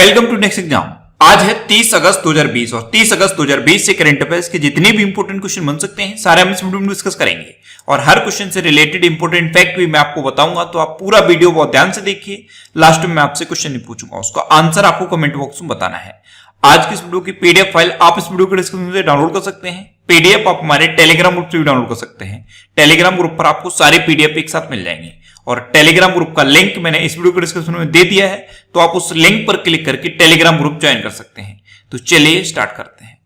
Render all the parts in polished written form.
Welcome to next exam. आज है 30 अगस्त 2020 और 30 अगस्त 2020 से करंट अफेयर्स के जितने भी इंपोर्टेंट क्वेश्चन बन सकते हैं सारे हम इस वीडियो में डिस्कस करेंगे और हर क्वेश्चन से रिलेटेड इंपोर्टेंट फैक्ट भी मैं आपको बताऊंगा, तो आप पूरा वीडियो बहुत ध्यान से देखिए। लास्ट में मैं आपसे क्वेश्चन नहीं पूछूंगा, उसका आंसर आपको कमेंट बॉक्स में बताना है। आज की इस वीडियो की पीडीएफ फाइल आप इस वीडियो के डिस्क्रिप्शन से डाउनलोड कर सकते हैं। पीडीएफ आप हमारे टेलीग्राम ग्रुप से भी डाउनलोड कर सकते हैं। टेलीग्राम ग्रुप पर आपको सारे पीडीएफ एक साथ मिल जाएंगे और टेलीग्राम ग्रुप का लिंक मैंने इस वीडियो के डिस्क्रिप्शन में दे दिया है, तो आप उस लिंक पर क्लिक करके टेलीग्राम ग्रुप ज्वाइन कर सकते हैं। तो चलिए स्टार्ट करते हैं।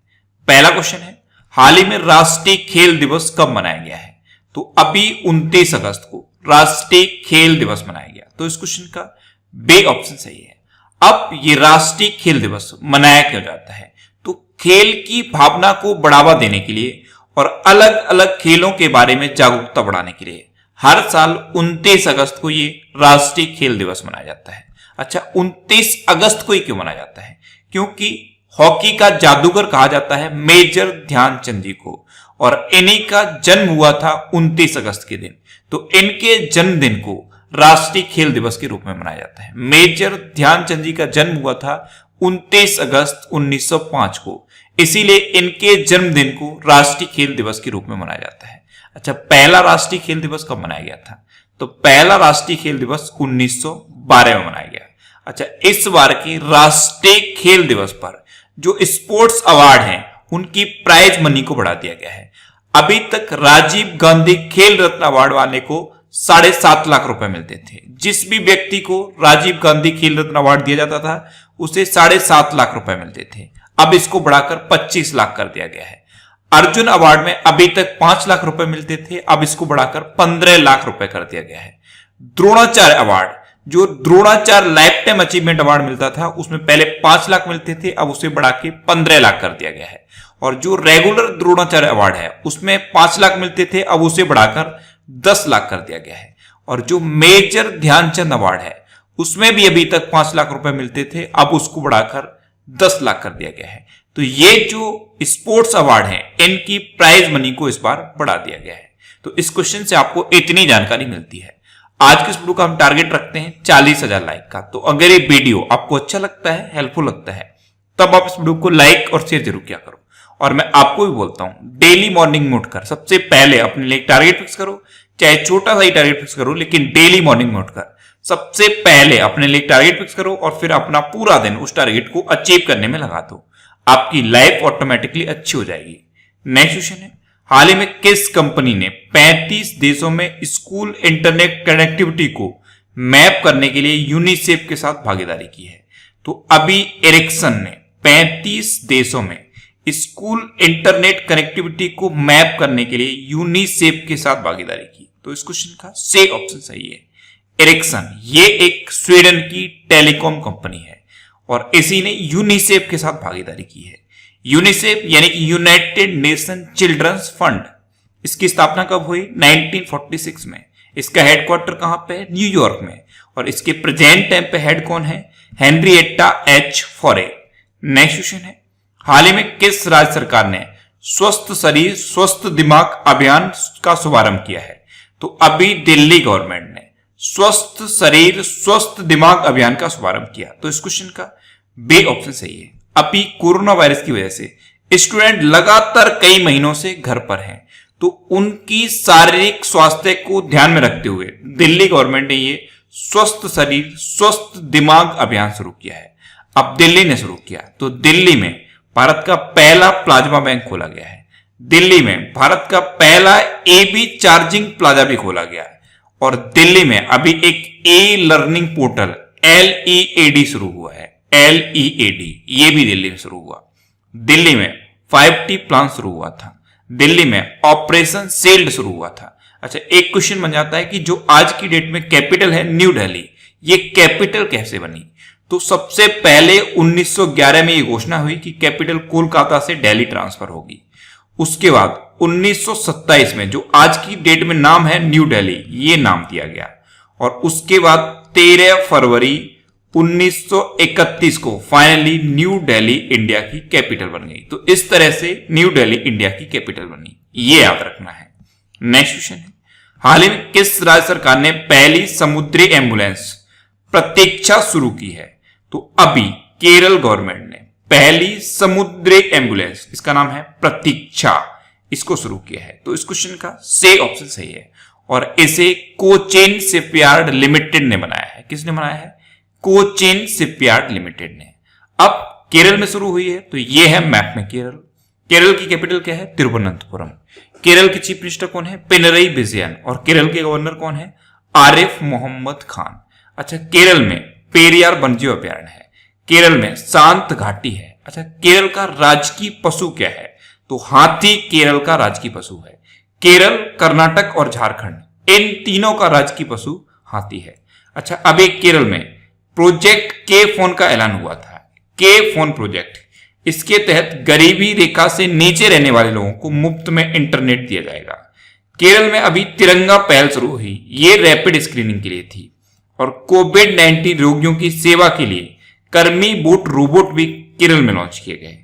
पहला क्वेश्चन है, हाल ही में राष्ट्रीय खेल दिवस कब मनाया गया है? तो अभी 29 अगस्त को राष्ट्रीय खेल दिवस मनाया गया। तो इस क्वेश्चन का बी ऑप्शन सही है। अब ये राष्ट्रीय खेल दिवस मनाया क्यों जाता है? तो खेल की भावना को बढ़ावा देने के लिए और अलग अलग खेलों के बारे में जागरूकता बढ़ाने के लिए हर साल 29 अगस्त को ये राष्ट्रीय खेल दिवस मनाया जाता है। अच्छा, 29 अगस्त को ही क्यों मनाया जाता है? क्योंकि हॉकी का जादूगर कहा जाता है मेजर ध्यानचंद जी को, और इन्हीं का जन्म हुआ था 29 अगस्त के दिन। तो इनके जन्मदिन को राष्ट्रीय खेल दिवस के रूप में मनाया जाता है। मेजर ध्यानचंद जी का जन्म हुआ था 29 अगस्त 1905 को, इसीलिए इनके जन्मदिन को राष्ट्रीय खेल दिवस के रूप में मनाया जाता है। अच्छा, पहला राष्ट्रीय खेल दिवस कब मनाया गया था? तो पहला राष्ट्रीय खेल दिवस 1912 में मनाया गया। अच्छा, इस बार के राष्ट्रीय खेल दिवस पर जो स्पोर्ट्स अवार्ड हैं उनकी प्राइज मनी को बढ़ा दिया गया है। अभी तक राजीव गांधी खेल रत्न अवार्ड वाले को 7.5 लाख रुपए मिलते थे। जिस भी व्यक्ति को राजीव गांधी खेल रत्न अवार्ड दिया जाता था उसे 7.5 लाख रुपए मिलते थे। अब इसको बढ़ाकर 25 लाख कर दिया गया है। अर्जुन अवार्ड में अभी तक 5 लाख रुपए मिलते थे, अब इसको बढ़ाकर 15 लाख रुपए कर दिया गया है। द्रोणाचार्य अवार्ड, जो Dronacharya life time achievement award मिलता था उसमें पहले 5 लाख मिलते थे, अब उसे बढ़ा के 15 लाख कर दिया गया है। और जो रेगुलर द्रोणाचार्य अवार्ड है उसमें 5 लाख मिलते थे, अब उसे बढ़ाकर 10 लाख कर दिया गया है। और जो मेजर ध्यानचंद अवार्ड है उसमें भी अभी तक 5 लाख रुपए मिलते थे, अब उसको बढ़ाकर 10 लाख कर दिया गया है। तो ये जो स्पोर्ट्स अवार्ड है इनकी प्राइज मनी को इस बार बढ़ा दिया गया है। तो इस क्वेश्चन से आपको इतनी जानकारी मिलती है। आज के इस वीडियो का हम टारगेट रखते हैं 40,000 लाइक का। तो अगर ये वीडियो आपको अच्छा लगता है, हेल्पफुल लगता है, तब आप इस वीडियो को लाइक और शेयर जरूर किया करो। और मैं आपको भी बोलता हूं, डेली मॉर्निंग में उठकर सबसे पहले अपने लिए टारगेट फिक्स करो, चाहे छोटा सा ही टारगेट फिक्स करो, लेकिन डेली मॉर्निंग में उठकर सबसे पहले अपने लिए टारगेट फिक्स करो और फिर अपना पूरा दिन उस टारगेट को अचीव करने में लगा दो। आपकी लाइफ ऑटोमेटिकली अच्छी हो जाएगी। नेक्स्ट क्वेश्चन है, हाल ही में किस कंपनी ने 35 देशों में स्कूल इंटरनेट कनेक्टिविटी को मैप करने के लिए यूनिसेफ के साथ भागीदारी की है? तो अभी एरिक्सन ने 35 देशों में स्कूल इंटरनेट कनेक्टिविटी को मैप करने के लिए यूनिसेफ के साथ भागीदारी की। तो इस क्वेश्चन का सी ऑप्शन सही है। एरिक्सन ये एक स्वीडन की टेलीकॉम कंपनी है और इसी ने यूनिसेफ के साथ भागीदारी की है। यूनिसेफ यानी कि यूनाइटेड नेशन चिल्ड्रंस फंड, इसकी स्थापना कब हुई? 1946 में। इसका हेडक्वार्टर कहां पे है? न्यूयॉर्क में। और इसके प्रेजेंट टाइम पे हेड कौन है? हेनरिएटा एच फोरे। नेक्स्ट क्वेश्चन है, हाल ही में किस राज्य सरकार ने स्वस्थ शरीर स्वस्थ दिमाग अभियान का शुभारंभ किया है? तो अभी दिल्ली गवर्नमेंट ने स्वस्थ शरीर स्वस्थ दिमाग अभियान का शुभारंभ किया। तो इस क्वेश्चन का बी ऑप्शन सही है। अभी कोरोना वायरस की वजह से स्टूडेंट लगातार कई महीनों से घर पर हैं, तो उनकी शारीरिक स्वास्थ्य को ध्यान में रखते हुए दिल्ली गवर्नमेंट ने ये स्वस्थ शरीर स्वस्थ दिमाग अभियान शुरू किया है। अब दिल्ली ने शुरू किया तो दिल्ली में भारत का पहला प्लाज्मा बैंक खोला गया है। दिल्ली में भारत का पहला एबी चार्जिंग प्लाजा भी खोला गया है। और दिल्ली में अभी एक ई लर्निंग पोर्टल LEAD शुरू हुआ है। LEAD ये भी दिल्ली में शुरू हुआ। दिल्ली में 5T प्लान शुरू हुआ था। दिल्ली में ऑपरेशन शील्ड शुरू हुआ था। अच्छा, एक क्वेश्चन बन जाता है कि जो आज की डेट में कैपिटल है न्यू दिल्ली, ये कैपिटल कैसे बनी? तो सबसे पहले 1911 में ये घोषणा हुई कि कैपिटल कोलकाता से दिल्ली ट्रांसफर होगी। उसके बाद 1927 में जो आज की डेट में नाम है न्यू दिल्ली, ये नाम दिया गया। और उसके बाद 13 फरवरी 1931 को फाइनली न्यू दिल्ली इंडिया की कैपिटल बन गई। तो इस तरह से न्यू दिल्ली इंडिया की कैपिटल बनी, ये याद रखना है। नेक्स्ट क्वेश्चन है, हाल ही में किस राज्य सरकार ने पहली समुद्री एम्बुलेंस प्रतीक्षा शुरू की है? तो अभी केरल गवर्नमेंट ने पहली समुद्री एम्बुलेंस, इसका नाम है प्रतीक्षा, इसको शुरू किया है। तो इस क्वेश्चन का से ऑप्शन सही है और इसे कोचेन शिपयार्ड लिमिटेड ने बनाया है। किसने बनाया है? कोचेन शिपयार्ड लिमिटेड ने। अब केरल में शुरू हुई है, तो ये है मैप में केरल। केरल की कैपिटल क्या है? तिरुवनंतपुरम। केरल के चीफ मिनिस्टर कौन है? पिनरई विजयन। और केरल के गवर्नर कौन है? आरिफ मोहम्मद खान। अच्छा, केरल में पेरियार वन्यजीव अभयारण्य है। केरल में शांत घाटी है। अच्छा, केरल का राजकीय पशु क्या है? तो हाथी केरल का राजकीय पशु है। केरल, कर्नाटक और झारखंड, इन तीनों का राजकीय पशु हाथी है। अच्छा, अभी केरल में प्रोजेक्ट के फोन का ऐलान हुआ था। के फोन प्रोजेक्ट, इसके तहत गरीबी रेखा से नीचे रहने वाले लोगों को मुफ्त में इंटरनेट दिया जाएगा। केरल में अभी तिरंगा पहल शुरू हुई, ये रैपिड स्क्रीनिंग के लिए थी। और कोविड-19 रोगियों की सेवा के लिए कर्मी बूट रोबोट भी केरल में लॉन्च किए गए।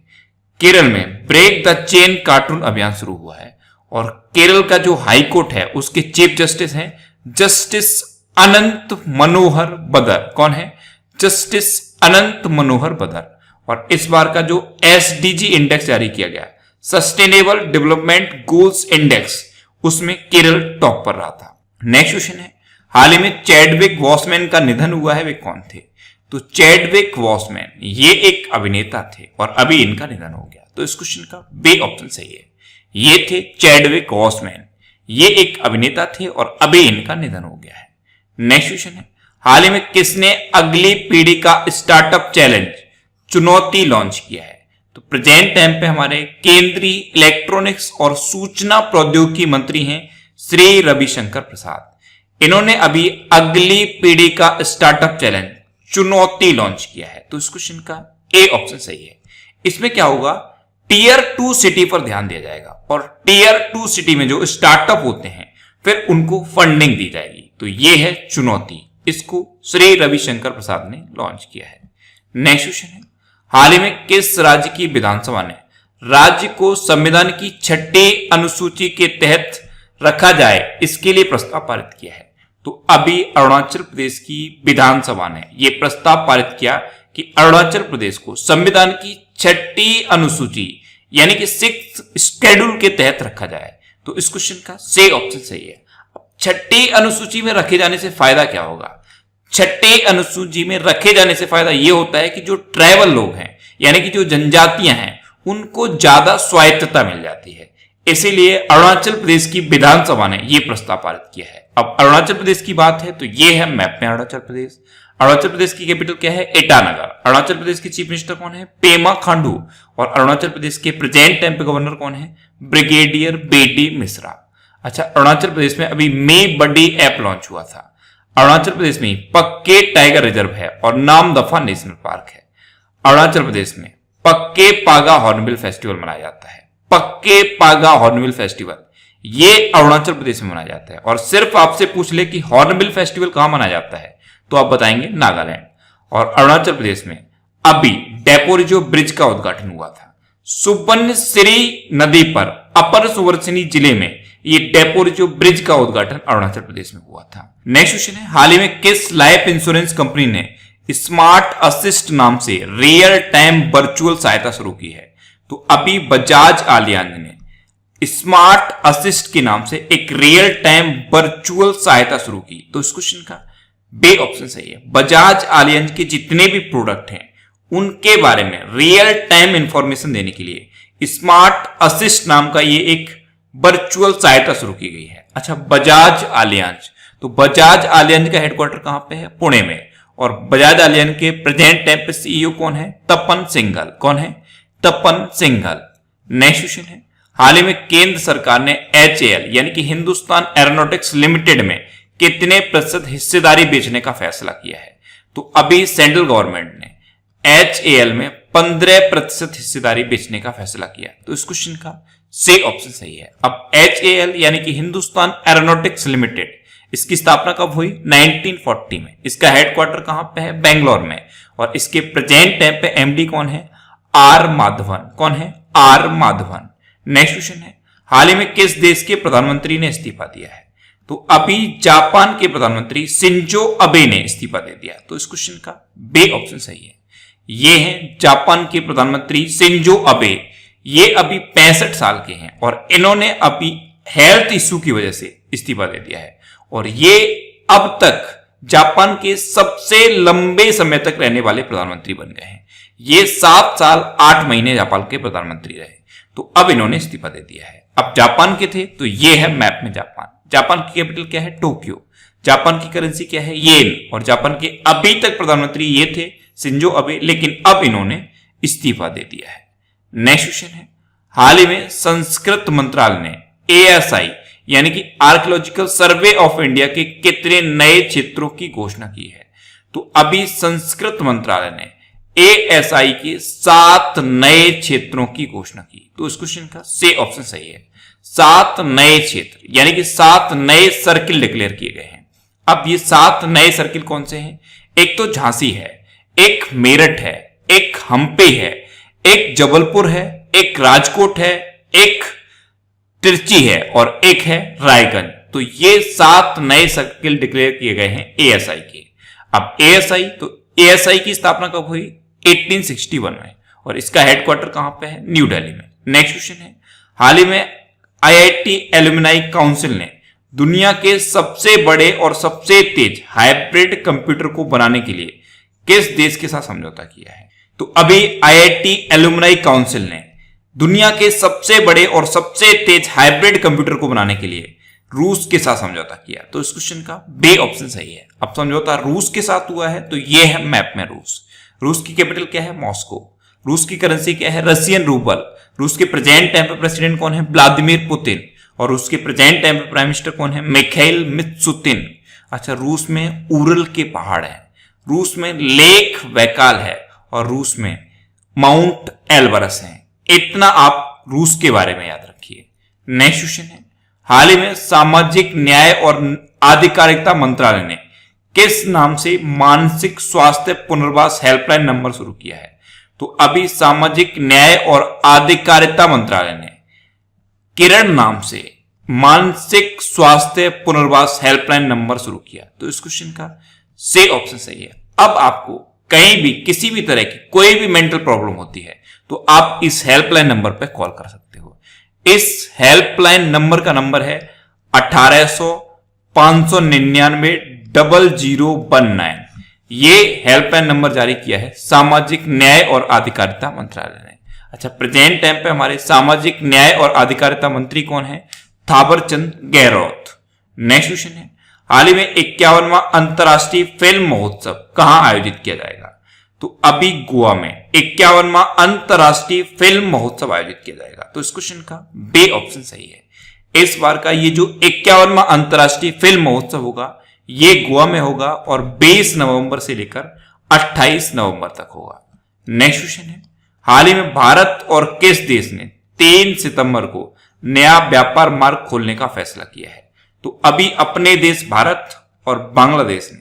केरल में ब्रेक द चेन कार्टून अभियान शुरू हुआ है और केरल का जो हाई कोर्ट है उसके चीफ जस्टिस हैं जस्टिस अनंत मनोहर बदर। कौन है? जस्टिस अनंत मनोहर बदर। और इस बार का जो एसडीजी इंडेक्स जारी किया गया, सस्टेनेबल डेवलपमेंट गोल्स इंडेक्स, उसमें केरल टॉप पर रहा था। नेक्स्ट क्वेश्चन है, हाल ही में चैडविक बॉसमैन का निधन हुआ है, वे कौन थे? तो चैडविक बॉसमैन ये एक अभिनेता थे और अभी इनका निधन हो गया। तो इस क्वेश्चन का बी ऑप्शन सही है। ये थे चैडविक बॉसमैन, ये एक अभिनेता थे और अभी इनका निधन हो गया है। नेक्स्ट क्वेश्चन है, हाल ही में किसने अगली पीढ़ी का स्टार्टअप चैलेंज चुनौती लॉन्च किया है? तो प्रेजेंट टाइम पे हमारे केंद्रीय इलेक्ट्रॉनिक्स और सूचना प्रौद्योगिकी मंत्री हैं श्री रविशंकर प्रसाद। इन्होंने अभी अगली पीढ़ी का स्टार्टअप चैलेंज चुनौती लॉन्च किया है। तो इस क्वेश्चन का ए ऑप्शन सही है। इसमें क्या होगा? टियर 2 सिटी पर ध्यान दिया जाएगा और टियर 2 सिटी में जो स्टार्टअप होते हैं फिर उनको फंडिंग दी जाएगी। तो ये है चुनौती, इसको श्री रविशंकर प्रसाद ने लॉन्च किया है। नेक्स्ट क्वेश्चन है, हाल ही में किस राज्य की विधानसभा ने राज्य को संविधान की 6ठी अनुसूची के तहत रखा जाए इसके लिए प्रस्ताव पारित किया है? तो अभी अरुणाचल प्रदेश की विधानसभा ने यह प्रस्ताव पारित किया कि अरुणाचल प्रदेश को संविधान की 6ठी अनुसूची यानी कि 6th शेड्यूल के तहत रखा जाए। तो इस क्वेश्चन का से ऑप्शन सही है। 6ठी अनुसूची में रखे जाने से फायदा क्या होगा? 6ठी अनुसूची में रखे जाने से फायदा यह होता है कि जो ट्राइबल लोग हैं यानी कि जो जनजातियां हैं उनको ज्यादा स्वायत्तता मिल जाती है। इसीलिए अरुणाचल प्रदेश की विधानसभा ने यह प्रस्ताव पारित किया है। अब अरुणाचल प्रदेश की बात है तो यह है मैप में अरुणाचल प्रदेश। अरुणाचल प्रदेश की कैपिटल क्या है? ईटानगर। अरुणाचल प्रदेश के चीफ मिनिस्टर कौन है? पेमा खांडू। और अरुणाचल प्रदेश के प्रेजेंट टाइम पे गवर्नर कौन है? ब्रिगेडियर बेडी मिश्रा। अच्छा, अरुणाचल प्रदेश में अभी मे बडी ऐप लॉन्च हुआ था। अरुणाचल प्रदेश में पक्के टाइगर रिजर्व है और नामदफा नेशनल पार्क है। अरुणाचल प्रदेश में पक्के पागा हॉर्नबिल फेस्टिवल मनाया जाता है। पक्के पागा हॉर्नबिल फेस्टिवल ये अरुणाचल प्रदेश में मनाया जाता है। और सिर्फ आपसे पूछ ले कि हॉर्नबिल फेस्टिवल कहां मनाया जाता है तो आप बताएंगे नागालैंड। और अरुणाचल प्रदेश में अभी डेपोरिजो ब्रिज का उद्घाटन हुआ था। सुबनसिरी नदी पर अपर सुबनसिरी जिले में ये डेपोरिजो ब्रिज का उद्घाटन अरुणाचल प्रदेश में हुआ था। नेक्स्ट क्वेश्चन है, हाल ही में किस लाइफ इंश्योरेंस कंपनी ने स्मार्ट असिस्ट नाम से रियल टाइम वर्चुअल सहायता शुरू की है? तो अभी बजाज आलियांज ने स्मार्ट असिस्ट के नाम से एक रियल टाइम वर्चुअल सहायता शुरू की। तो इस क्वेश्चन का बी ऑप्शन सही है। बजाज आलियांज के जितने भी प्रोडक्ट हैं उनके बारे में रियल टाइम इंफॉर्मेशन देने के लिए स्मार्ट असिस्ट नाम का ये एक वर्चुअल सहायता शुरू की गई है। अच्छा, बजाज आलियांज, तो बजाज आलियांज का हेडक्वार्टर कहां पे है? पुणे में। और बजाज आलियांज के प्रेजेंट टाइम पे सीईओ कौन है? तपन सिंघल। कौन है? तपन सिंघल। नेक्स्ट क्वेश्चन है, हाल ही में केंद्र सरकार ने HAL यानी कि हिंदुस्तान एरोनॉटिक्स लिमिटेड में कितने प्रतिशत हिस्सेदारी बेचने का फैसला किया है? तो अभी सेंट्रल गवर्नमेंट ने HAL में 15% हिस्सेदारी बेचने का फैसला किया। तो इस क्वेश्चन का से ऑप्शन सही है। अब HAL यानी कि हिंदुस्तान एरोनॉटिक्स लिमिटेड, इसकी स्थापना कब हुई? 1940 में। इसका हेडक्वार्टर कहां पे है? बेंगलोर में। और इसके प्रेजेंट टाइम पे MD कौन है? आर माधवन। कौन है? आर माधवन। नेक्स्ट क्वेश्चन है, हाल ही में किस देश के प्रधानमंत्री ने इस्तीफा दिया है? तो अभी जापान के प्रधानमंत्री शिंजो अबे ने इस्तीफा दे दिया। तो इस क्वेश्चन का बी ऑप्शन सही है। ये हैं जापान के प्रधानमंत्री शिंजो अबे। ये अभी 65 साल के हैं और इन्होंने अभी हेल्थ इश्यू की वजह से इस्तीफा दे दिया है और ये अब तक जापान के सबसे लंबे समय तक रहने वाले प्रधानमंत्री बन गए हैं। ये 7 साल 8 महीने जापान के प्रधानमंत्री रहे, तो अब इन्होंने इस्तीफा दे दिया है। अब जापान के थे तो ये है मैप में जापान। जापान की कैपिटल क्या है? टोक्यो। जापान की करेंसी क्या है? येन। और जापान के अभी तक प्रधानमंत्री ये थे शिंजो अबे, लेकिन अब इन्होंने इस्तीफा दे दिया है। नेक्स्ट क्वेश्चन है, हाल ही में संस्कृत मंत्रालय ने ASI यानी कि आर्कियोलॉजिकल सर्वे ऑफ इंडिया के कितने नए क्षेत्रों की घोषणा की है? तो अभी संस्कृत मंत्रालय ने ASI के 7 नए क्षेत्रों की घोषणा की। तो इस क्वेश्चन का सी ऑप्शन सही है। 7 नए क्षेत्र यानी कि 7 नए सर्किल डिक्लेयर किए गए हैं। अब ये 7 नए सर्किल कौन से हैं? एक तो झांसी है, एक मेरठ है, एक हम्पी है, एक जबलपुर है, एक राजकोट है, एक तिरची है और एक है रायगंज। तो ये 7 नए सर्किल डिक्लेयर किए गए हैं ASI के। अब ASI की स्थापना कब हुई? 1861 में, और इसका हेडक्वार्टर कहां पे है? न्यू दिल्ली में। नेक्स्ट क्वेश्चन है, हाल ही में IIT एलुमनाई काउंसिल ने दुनिया के सबसे बड़े और सबसे तेज हाइब्रिड कंप्यूटर को बनाने के लिए किस देश के साथ समझौता किया है? तो अभी IIT एलुमनाई काउंसिल ने दुनिया के सबसे बड़े और सबसे तेज हाइब्रिड कंप्यूटर को बनाने के लिए रूस के साथ समझौता किया। तो इस क्वेश्चन का बी ऑप्शन सही है। अब समझौता रूस के साथ हुआ है तो ये है मैप में रूस। रूस की कैपिटल क्या है? मॉस्को। रूस की करेंसी क्या है? Russian rouble. रूस के प्रेजेंट टाइम पे प्रेसिडेंट कौन है? Vladimir Putin. और रूस के प्रेजेंट टाइम पे प्राइम मिनिस्टर कौन है? मिखाइल मित्सुतिन। अच्छा, रूस में उरल के पहाड़ है, रूस में लेक वैकाल है और रूस में माउंट एल्बरस है। इतना आप रूस के बारे में याद रखिए। नेक्स्ट क्वेश्चन है, हाल ही में सामाजिक न्याय और आधिकारिता मंत्रालय ने किस नाम से मानसिक स्वास्थ्य पुनर्वास हेल्पलाइन नंबर शुरू किया है? तो अभी सामाजिक न्याय और आधिकारिता मंत्रालय ने किरण नाम से मानसिक स्वास्थ्य पुनर्वास हेल्पलाइन नंबर शुरू किया। तो इस क्वेश्चन का सी ऑप्शन सही है। अब आपको कहीं भी किसी भी तरह की कोई भी मेंटल प्रॉब्लम होती है तो आप इस हेल्पलाइन नंबर पर कॉल कर सकते हो। इस हेल्पलाइन नंबर का नंबर है 1800-599-0019। ये हेल्पलाइन नंबर जारी किया है सामाजिक न्याय और आधिकारिता मंत्रालय ने। अच्छा, प्रेजेंट टाइम पे हमारे सामाजिक न्याय और आधिकारिता मंत्री कौन है? थावरचंद गहलोत। नेक्स्ट क्वेश्चन है, हाल ही में 51वां अंतरराष्ट्रीय फिल्म महोत्सव कहां आयोजित किया जाएगा? तो अभी गोवा में 51वां अंतरराष्ट्रीय फिल्म महोत्सव आयोजित किया जाएगा। तो इस क्वेश्चन का बी ऑप्शन सही है। इस बार का ये जो 51वां अंतरराष्ट्रीय फिल्म महोत्सव होगा ये गोवा में होगा और 20 नवंबर से लेकर 28 नवंबर तक होगा। नेक्स्ट क्वेश्चन है, हाल ही में भारत और किस देश ने 3 सितंबर को नया व्यापार मार्ग खोलने का फैसला किया है? तो अभी अपने देश भारत और बांग्लादेश ने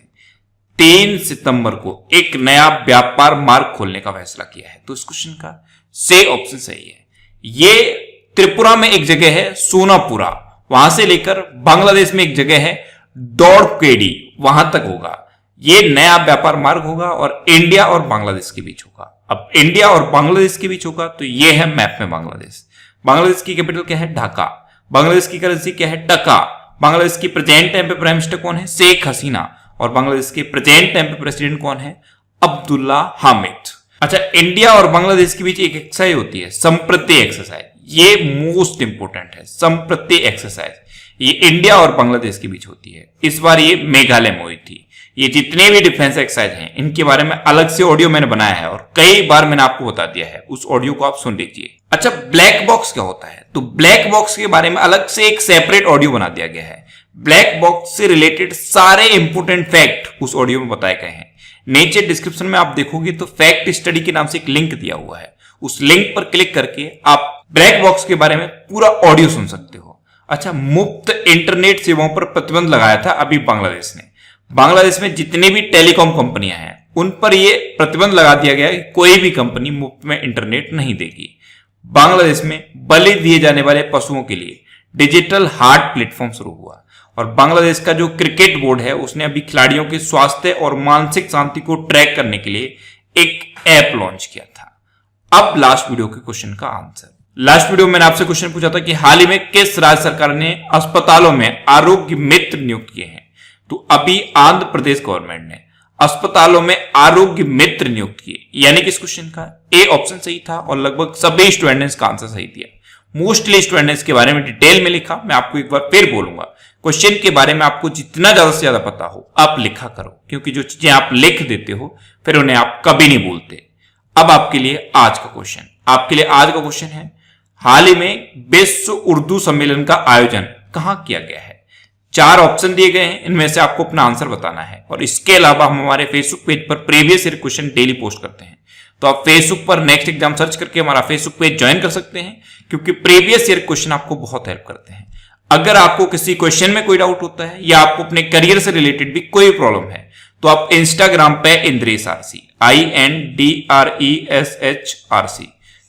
3 सितंबर को एक नया व्यापार मार्ग खोलने का फैसला किया है। तो इस क्वेश्चन का सी ऑप्शन सही है। ये त्रिपुरा में एक जगह है सोनापुरा, वहां से लेकर बांग्लादेश में एक जगह है डोरकेडी, वहां तक होगा। ये नया व्यापार मार्ग होगा और इंडिया और बांग्लादेश के बीच होगा। अब इंडिया और बांग्लादेश के बीच होगा तो ये है मैप में बांग्लादेश। बांग्लादेश की कैपिटल क्या है? ढाका। बांग्लादेश की करेंसी क्या है? टका। बांग्लादेश की प्रेजेंट टाइम पे प्राइम मिनिस्टर कौन है? शेख हसीना। और बांग्लादेश के प्रेजेंट टाइम पे प्रेसिडेंट कौन है? अब्दुल्ला हामिद। अच्छा, इंडिया और बांग्लादेश के बीच एक एक्सरसाइज होती है, संप्रति एक्सरसाइज। ये मोस्ट इंपोर्टेंट है, संप्रति एक्सरसाइज। ये इंडिया और बांग्लादेश के बीच होती है। इस बार ये मेघालय में हुई थी। ये जितने भी डिफेंस एक्सरसाइज हैं इनके बारे में अलग से ऑडियो मैंने बनाया है और कई बार मैंने आपको बता दिया है, उस ऑडियो को आप सुन लीजिए। अच्छा, ब्लैक बॉक्स क्या होता है? तो ब्लैक बॉक्स के बारे में अलग से एक सेपरेट ऑडियो बना दिया गया है। ब्लैक बॉक्स से रिलेटेड सारे इंपोर्टेंट फैक्ट उस ऑडियो में बताए गए हैं। नीचे डिस्क्रिप्शन में आप देखोगे तो फैक्ट स्टडी के नाम से एक लिंक दिया हुआ है, उस लिंक पर क्लिक करके आप ब्लैक बॉक्स के बारे में पूरा ऑडियो सुन सकते हो। अच्छा, मुफ्त इंटरनेट सेवाओं पर प्रतिबंध लगाया था अभी बांग्लादेश ने। बांग्लादेश में जितनी भी टेलीकॉम कंपनियां हैं उन पर यह प्रतिबंध लगा दिया गया है कि कोई भी कंपनी मुफ्त में इंटरनेट नहीं देगी। बांग्लादेश में बलि दिए जाने वाले पशुओं के लिए डिजिटल हार्ट प्लेटफॉर्म शुरू हुआ और बांग्लादेश का जो क्रिकेट बोर्ड है उसने अभी खिलाड़ियों के स्वास्थ्य और मानसिक शांति को ट्रैक करने के लिए एक ऐप लॉन्च किया था। अब लास्ट वीडियो के क्वेश्चन का आंसर। लास्ट वीडियो में मैंने आपसे क्वेश्चन पूछा था कि हाल ही में किस राज्य सरकार ने अस्पतालों में आरोग्य मित्र नियुक्त किए हैं। तो अभी आंध्र प्रदेश गवर्नमेंट ने अस्पतालों में आरोग्य मित्र नियुक्त किए, यानी कि इस क्वेश्चन का ए ऑप्शन सही था और लगभग सभी स्टूडेंट्स ने इसका आंसर सही दिया। मोस्टली स्टूडेंट ने इसके बारे में डिटेल में लिखा। मैं आपको एक बार फिर बोलूंगा, क्वेश्चन के बारे में आपको जितना ज्यादा से ज्यादा पता हो आप लिखा करो, क्योंकि जो चीजें आप लिख देते हो फिर उन्हें आप कभी नहीं भूलते। अब आपके लिए आज का क्वेश्चन है, हाल ही में विश्व उर्दू सम्मेलन का आयोजन कहां किया गया है। 4 ऑप्शन दिए गए हैं, इनमें से आपको अपना आंसर बताना है। और इसके अलावा हम हमारे फेसबुक पेज पर previous year question daily post करते हैं, तो आप फेसबुक पर नेक्स्ट एग्जाम सर्च करके हमारा फेसबुक पेज ज्वाइन कर सकते हैं, क्योंकि प्रीवियस ईयर क्वेश्चन आपको बहुत हेल्प करते हैं। अगर आपको किसी क्वेश्चन में कोई डाउट होता है या आपको अपने करियर से रिलेटेड भी कोई प्रॉब्लम है, तो आप इंस्टाग्राम पे इंद्रेश आरसी INDRESHRC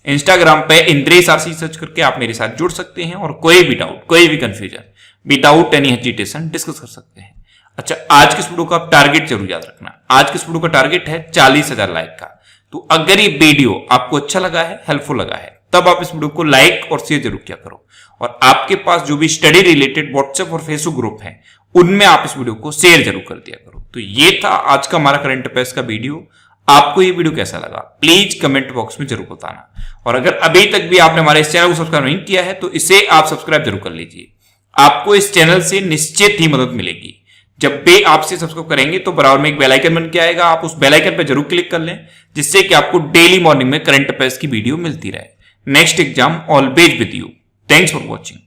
इंस्टाग्राम पे इंद्रेश आरसी सर्च करके आप मेरे साथ जुड़ सकते हैं और कोई भी डाउट, कोई भी confusion without any hesitation discuss कर सकते हैं। अच्छा, आज के इस वीडियो का टारगेट जरूर याद रखना। आज के इस वीडियो का टारगेट है 40,000 लाइक का। तो अगर ये वीडियो आपको अच्छा लगा है, हेल्पफुल लगा है, तब आप इस वीडियो को लाइक और शेयर जरूर किया करो। और आपके पास जो भी स्टडी रिलेटेड व्हाट्सएप और फेसबुक ग्रुप है, उनमें आप इस वीडियो को शेयर जरूर कर दिया करो। तो ये था आज का हमारा करंट अफेयर्स का वीडियो। आपको ये वीडियो कैसा लगा प्लीज कमेंट बॉक्स में जरूर बताना। और अगर अभी तक भी आपने हमारे इस चैनल को सब्सक्राइब नहीं किया है, तो इसे आप सब्सक्राइब जरूर कर लीजिए। आपको इस चैनल से निश्चित ही मदद मिलेगी। जब भी आपसे सब्सक्राइब करेंगे तो बराबर में एक बेल आइकन बन के आएगा, आप उस बेल आइकन पर जरूर क्लिक कर लें, जिससे कि आपको डेली मॉर्निंग में करंट अफेयर्स की वीडियो मिलती रहे। Next exam always with you. Thanks for watching.